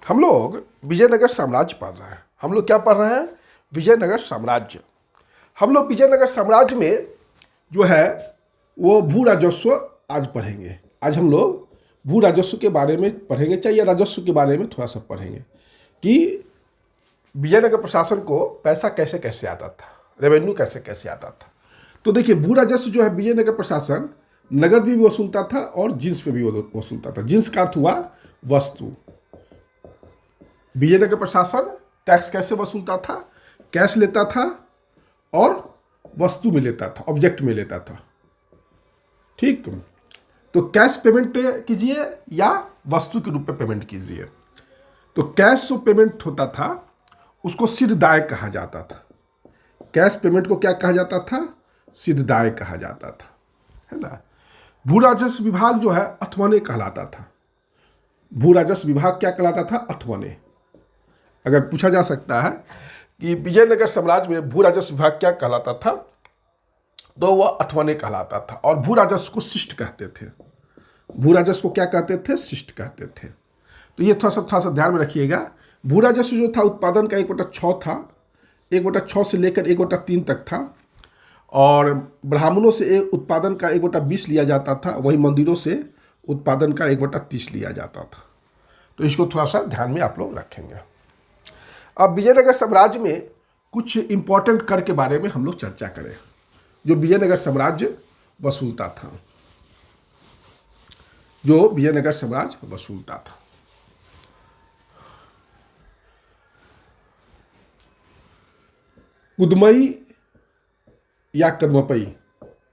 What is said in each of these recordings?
हम लोग विजयनगर साम्राज्य पढ़ रहे हैं। हम लोग क्या पढ़ रहे हैं? विजयनगर साम्राज्य। हम लोग विजयनगर साम्राज्य में जो है वो भू राजस्व आज पढ़ेंगे। आज हम लोग भू राजस्व के बारे में पढ़ेंगे, चाहे राजस्व के बारे में थोड़ा सा पढ़ेंगे कि विजयनगर प्रशासन को पैसा कैसे कैसे आता था, रेवेन्यू कैसे कैसे आता था। तो देखिए, भू राजस्व जो है विजयनगर प्रशासन नगद भी वसूलता था और जिन्स पे भी वसूलता था। जिन्स का अर्थ हुआ वस्तु। विजयनगर प्रशासन टैक्स कैसे वसूलता था? कैश लेता था और वस्तु में लेता था, ऑब्जेक्ट में लेता था। ठीक, तो कैश पेमेंट कीजिए या वस्तु के रूप में पेमेंट कीजिए। तो कैश जो पेमेंट होता था उसको सिद्धदाय कहा जाता था। कैश पेमेंट को क्या कहा जाता था? सिद्धदाय कहा जाता था, है ना। भू राजस्व विभाग जो है अथवने कहलाता था। भू राजस्व विभाग क्या कहलाता था? अथवने। अगर पूछा जा सकता है कि विजयनगर साम्राज्य में भू राजस्व विभाग क्या कहलाता था, तो वह अथवने कहलाता था। और भू राजस्व को शिष्ट कहते थे। भू राजस्व को क्या कहते थे? शिष्ट कहते थे। तो ये थोड़ा सा ध्यान में रखिएगा। भू राजस्व जो था उत्पादन का 1/6 था। 1/6 से लेकर 1/3 तक था। और ब्राह्मणों से उत्पादन का 1/20 लिया जाता था। वही मंदिरों से उत्पादन का 1/30 लिया जाता था। तो इसको थोड़ा सा ध्यान में आप लोग रखेंगे। अब विजयनगर साम्राज्य में कुछ इंपॉर्टेंट कर के बारे में हम लोग चर्चा करें जो विजयनगर साम्राज्य वसूलता था। जो विजयनगर साम्राज्य वसूलता था। कुदमई या कदमपई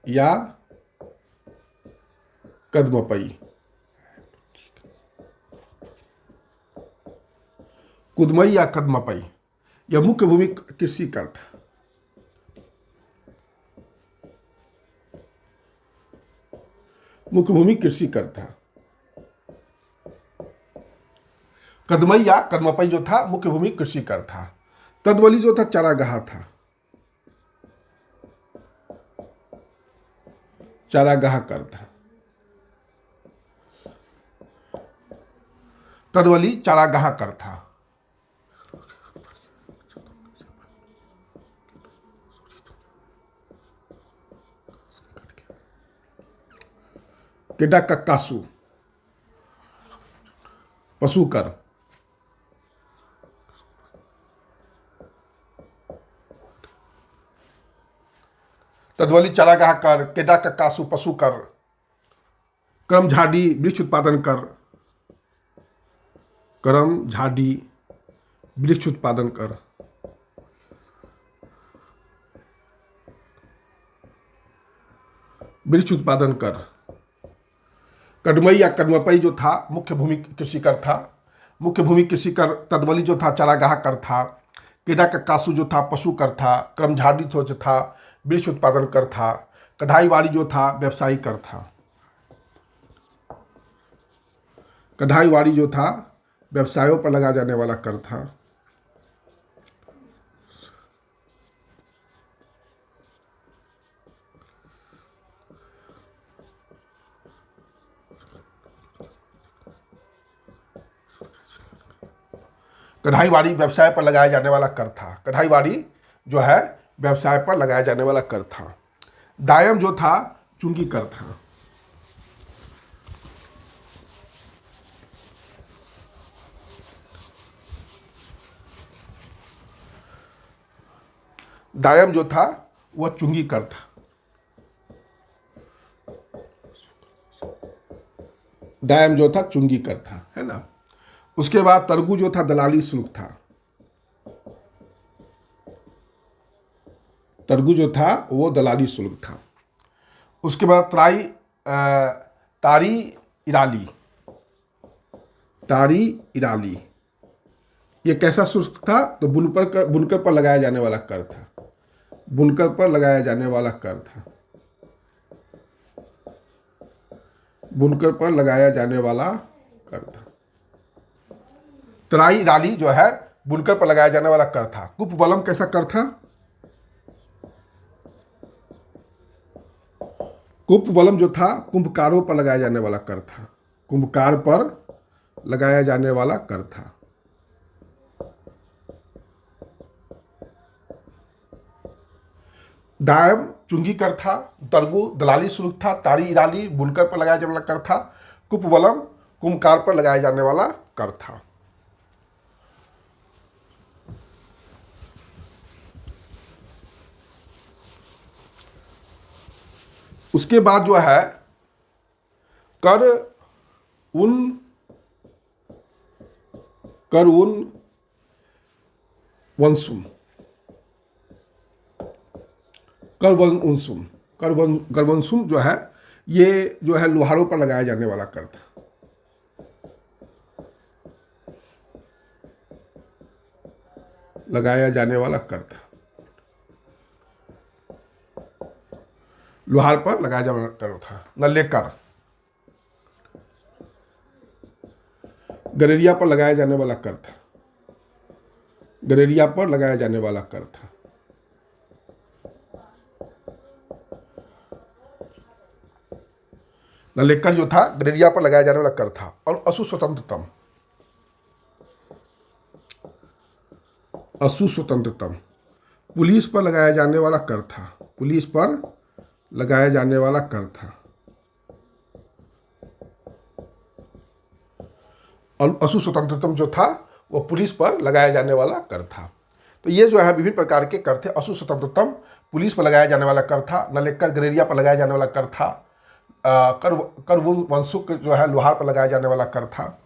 या कदमपई। कुदमई या कदमपई यह मुख्य भूमि कृषि कर था। मुख्य भूमि कृषि कर था। कदमई या कदमपई जो था मुख्य भूमि कृषि कर था। तदवली जो था चारागाह था। चारागाह कर था। तदवली चारागाह कर था। केडा कक्कासु पशु कर। तदवली चारागाह कर, केडा कक्कासु पशु कर, करम झाड़ी वृक्ष उत्पादन कर। करम झाड़ी वृक्ष उत्पादन कर। वृक्ष उत्पादन कर। कदमई या कदमपई जो था मुख्य भूमि कृषि कर था। मुख्य भूमि कृषि कर। तदवली जो था चारागाह कर था। केडा कक्कासु जो था पशु कर था। करमझाड़ी जो था वृक्ष उत्पादन कर था। कढ़ाईवाड़ी जो था व्यवसायी कर था। कढ़ाईवाड़ी जो था व्यवसायों पर लगाया जाने वाला कर था। कढ़ाईवाड़ी व्यवसाय पर लगाया जाने वाला कर था। कढ़ाईवाड़ी जो है व्यवसाय पर लगाया जाने वाला कर था। दायम जो था चुंगी कर था। दायम जो था वह चुंगी कर था। दायम जो था चुंगी कर था, है ना। उसके बाद तरगु जो था दलाली शुल्क था। तरगु जो था वो दलाली शुल्क था। उसके बाद तारी इराली। तारी इराली ये कैसा शुल्क था? तो बुनकर पर लगाया जाने वाला कर था। बुनकर पर लगाया जाने वाला कर था। बुनकर पर लगाया जाने वाला कर था। तराई इराली जो है बुनकर पर लगाया जाने वाला कर था। कुपवलम कैसा कर था? कुंभवलम जो था कुंभकारों पर लगाया जाने वाला कर था। कुंभकार पर लगाया जाने वाला कर था। दायम चुंगी कर था, दरगु दलाली शुल्क था, ताड़ी इराली बुनकर पर लगाया जाने वाला कर था, कुपवलम कुमकार पर लगाया जाने वाला कर था। उसके बाद जो है कर उन वंशुम, करवंशुम जो है ये जो है लोहारों पर लगाया जाने वाला कर था। लगाया जाने वाला कर था, लोहार पर लगाया जाने वाला कर था। नल्लेकर गलेरिया पर लगाया जाने वाला कर था, गलेरिया पर लगाया जाने वाला कर था। नल्लेकर जो था गलेरिया पर लगाया जाने वाला कर था। और असुस्वतंत्रतम, असुस्वतंत्रतम पुलिस पर लगाया जाने वाला कर था, पुलिस पर लगाया जाने वाला कर था। और असुस्वतंत्रतम जो था वो पुलिस पर लगाया जाने वाला कर था। तो ये जो है विभिन्न प्रकार के कर थे। असुस्वतंत्रतम पुलिस पर लगाया जाने वाला कर था, नल्लेकर गलेरिया पर लगाया जाने वाला कर था, कर वंशुक जो है लोहार पर लगाया जाने वाला कर था।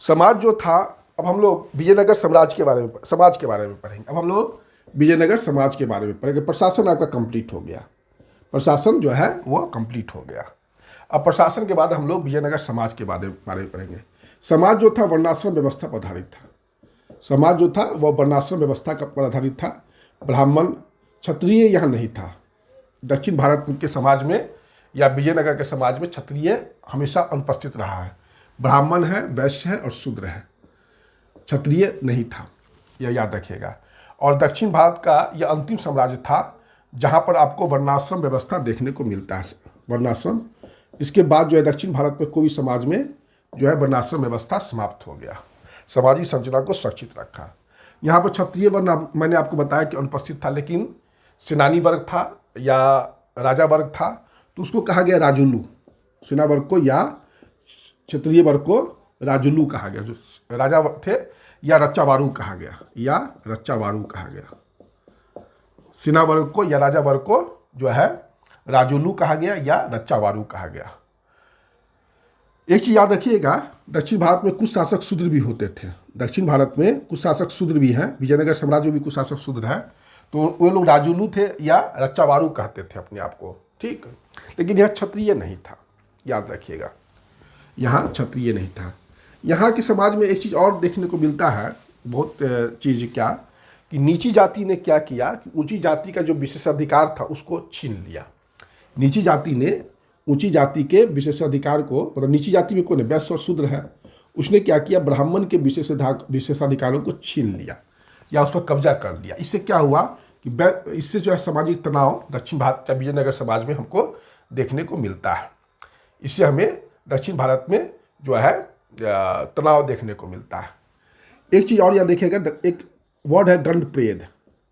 समाज जो था, अब हम लोग विजयनगर समाज के बारे में पढ़ेंगे। अब हम लोग विजयनगर समाज के बारे में पढ़ेंगे। प्रशासन आपका कंप्लीट हो गया, प्रशासन जो है वो कंप्लीट हो गया। अब प्रशासन के बाद हम लोग विजयनगर समाज के बारे में पढ़ेंगे। समाज जो था वर्णाश्रम व्यवस्था पर आधारित था। समाज जो था वह वर्णाश्रम व्यवस्था पर आधारित था। ब्राह्मण क्षत्रिय यहाँ नहीं था। दक्षिण भारत के समाज में या विजयनगर के समाज में क्षत्रिय हमेशा अनुपस्थित रहा है। ब्राह्मण है, वैश्य है और शूद्र है, क्षत्रिय नहीं था, यह याद रखिएगा। और दक्षिण भारत का यह अंतिम साम्राज्य था जहाँ पर आपको वर्णाश्रम व्यवस्था देखने को मिलता है, वर्णाश्रम। इसके बाद जो है दक्षिण भारत में कोई भी समाज में जो है वर्णाश्रम व्यवस्था समाप्त हो गया, सामाजिक संरचना को सुरक्षित रखा। यहाँ पर क्षत्रिय वर्ण मैंने आपको बताया कि अनुपस्थित था, लेकिन सेनानी वर्ग था या राजा वर्ग था तो उसको कहा गया राजुलू। सेना वर्ग को या क्षत्रिय वर्ग को राजुलू कहा गया। जो राजा थे या रच्चावारू कहा गया, या रच्चावारू कहा गया। सेना वर्ग को या राजा वर्ग को जो है राजुलू कहा गया या रच्चावारू कहा गया। एक चीज याद रखिएगा, दक्षिण भारत में कुछ शासक शूद्र भी होते थे। दक्षिण भारत में कुछ शासक शूद्र भी हैं, विजयनगर साम्राज्य में भी कुछ शासक शूद्र हैं, तो वो लोग राजुलू थे या रच्चावारू कहते थे अपने आप को, ठीक। लेकिन यह क्षत्रिय नहीं था, याद रखिएगा, यहाँ क्षत्रिय नहीं था। यहाँ के समाज में एक चीज़ और देखने को मिलता है, बहुत चीज़ क्या, कि नीची जाति ने क्या किया कि ऊंची जाति का जो विशेषाधिकार था उसको छीन लिया। नीची जाति ने ऊंची जाति के विशेषाधिकार को, मतलब नीची जाति में कौन है, वैश्य और शूद्र है, उसने क्या किया, ब्राह्मण के विशेषाधिकारों को छीन लिया या उस पर कब्जा कर लिया। इससे क्या हुआ कि इससे जो है सामाजिक तनाव दक्षिण भारत या विजयनगर समाज में हमको देखने को मिलता है। इससे हमें दक्षिण भारत में जो है तनाव देखने को मिलता है। एक चीज़ और यहाँ देखिएगा, एक वर्ड है गंडप्रेद।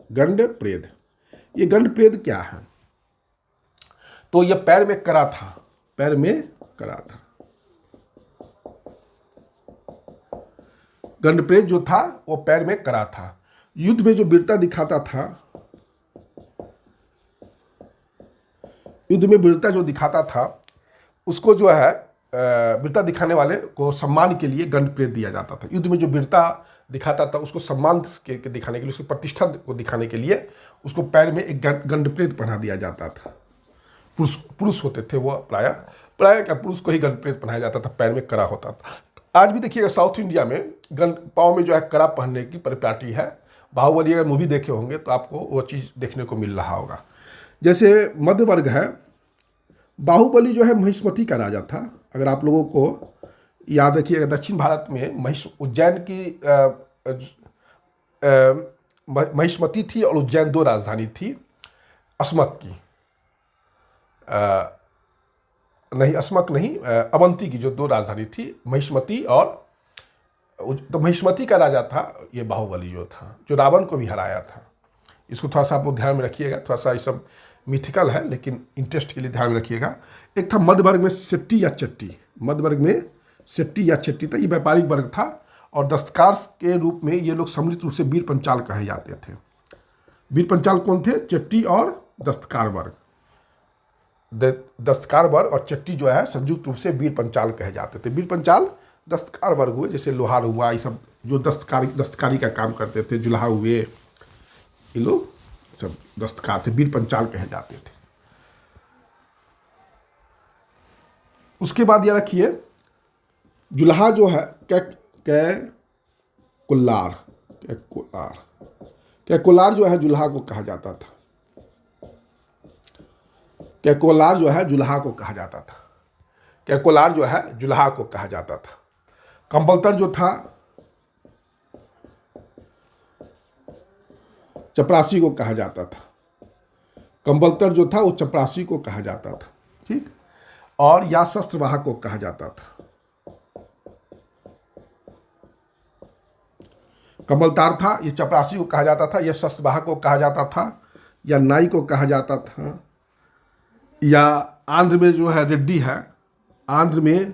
गंडप्रेद, ये गंडप्रेद क्या है, तो ये पैर में करा था, पैर में करा था। गंडप्रेद जो था वो पैर में करा था। युद्ध में जो वीरता दिखाता था, युद्ध में वीरता जो दिखाता था उसको जो है वीरता दिखाने वाले को सम्मान के लिए गंडप्रेद दिया जाता था। युद्ध में जो वीरता दिखाता था उसको सम्मान के दिखाने के लिए, उसकी प्रतिष्ठा को दिखाने के लिए उसको पैर में एक गंडप्रेद पहना दिया जाता था। पुरुष होते थे वो, प्राय क्या पुरुष को ही गंडप्रेद पहनाया जाता था, पैर में कड़ा होता था। आज भी देखिएगा साउथ इंडिया में पाँव में जो है कड़ा पहनने की परिपाटी है। बाहुबली अगर मूवी देखे होंगे तो आपको वो चीज़ देखने को मिल रहा होगा। जैसे मध्य वर्ग है, बाहुबली जो है महिष्मती का राजा था। अगर आप लोगों को याद रखिएगा, दक्षिण भारत में उज्जैन की महिष्मती थी और उज्जैन दो राजधानी थी अस्मक की। नहीं, अस्मक नहीं, अवंती की जो दो राजधानी थी, महिष्मती और, तो महिष्मती का राजा था ये बाहुबली जो था, जो रावण को भी हराया था। इसको थोड़ा सा आप लोग ध्यान में रखिएगा, थोड़ा सा ये सब मिथिकल है लेकिन इंटरेस्ट के लिए ध्यान में रखिएगा। एक था मध्य वर्ग में शेट्टी या चट्टी, मध्य वर्ग में शेट्टी या चट्टी था, ये व्यापारिक वर्ग था और दस्तकार के रूप में ये लोग सम्मिलित रूप से वीर पंचाल कहे जाते थे। वीर पंचाल कौन थे? चट्टी और दस्तकार वर्ग। दस्तकार वर्ग और चट्टी जो है संयुक्त रूप से वीर पंचाल कहे जाते थे। वीर पंचाल दस्तकार वर्ग हुए, जैसे लोहार हुआ, ये सब जो दस्तकारी का काम करते थे, जुल्हा हुए, ये लोग सब दस्तकार थे, वीर पंचाल कहे जाते थे। उसके बाद ये रखिए, जुल्हा जो है कैकुलार जो है जुल्हा को कहा जाता था। कैकुलार जो है जुल्हा को कहा जाता था। कैकुलार जो है जुल्हा को कहा जाता था। कंबलतर जो था चपरासी को कहा जाता था। कंबलतर जो था वो चपरासी को कहा जाता था, ठीक। और या शस्त्रवाहक को कहा जाता था। कंबलतार था, ये चपरासी को कहा जाता था, यह शस्त्रवाहक को कहा जाता था, या नाई को कहा जाता था, या आंध्र में जो है रेड्डी है, आंध्र में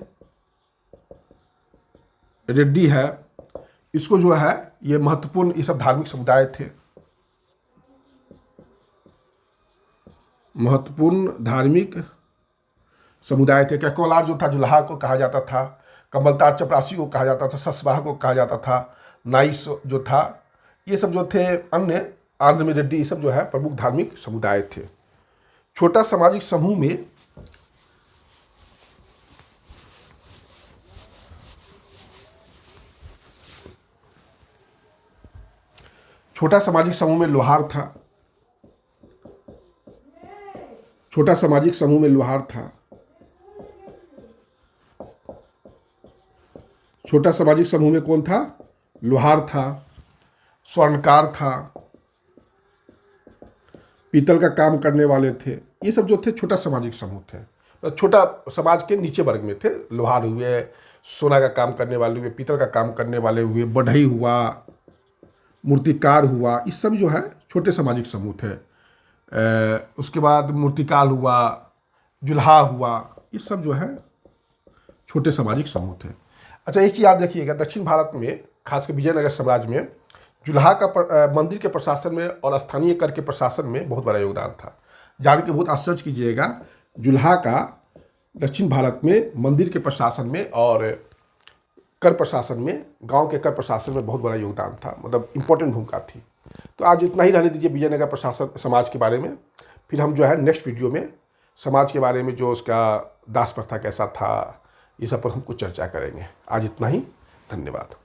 रेड्डी है, इसको जो है ये महत्वपूर्ण, ये सब धार्मिक समुदाय थे, महत्वपूर्ण धार्मिक समुदाय थे। कैकुलार जो था जुल्हा को कहा जाता था, कंबलतार चपरासी को कहा जाता था, शस्त्रवाहक को कहा जाता था, नाई जो था, ये सब जो थे अन्य, आंध्र में रेड्डी, ये सब जो है प्रमुख धार्मिक समुदाय थे। छोटा सामाजिक समूह में लोहार था। छोटा सामाजिक समूह में लोहार था। छोटा सामाजिक समूह में कौन था? लोहार था, स्वर्णकार था, पीतल का काम करने वाले थे, ये सब जो थे छोटा सामाजिक समूह थे। तो छोटा समाज के नीचे वर्ग में थे। लोहार हुए, सोना का काम करने वाले हुए, पीतल का काम करने वाले हुए, बढ़ई हुआ, मूर्तिकार हुआ, ये सब जो है छोटे सामाजिक समूह थे। उसके बाद मूर्तिकार हुआ, जुल्हा हुआ, ये सब जो है छोटे सामाजिक समूह थे। अच्छा, एक चीज़ याद रखिएगा, दक्षिण भारत में खासकर विजयनगर साम्राज्य में जुल्हा का मंदिर के प्रशासन में और स्थानीय कर के प्रशासन में बहुत बड़ा योगदान था। जान के बहुत आश्चर्य कीजिएगा, जुल्हा का दक्षिण भारत में मंदिर के प्रशासन में और कर प्रशासन में, गांव के कर प्रशासन में बहुत बड़ा योगदान था, मतलब इम्पोर्टेंट भूमिका थी। तो आज इतना ही रहने दीजिए विजयनगर प्रशासन समाज के बारे में। फिर हम जो है नेक्स्ट वीडियो में समाज के बारे में, जो उसका दास प्रथा कैसा था, ये सब पर हम कुछ चर्चा करेंगे। आज इतना ही, धन्यवाद।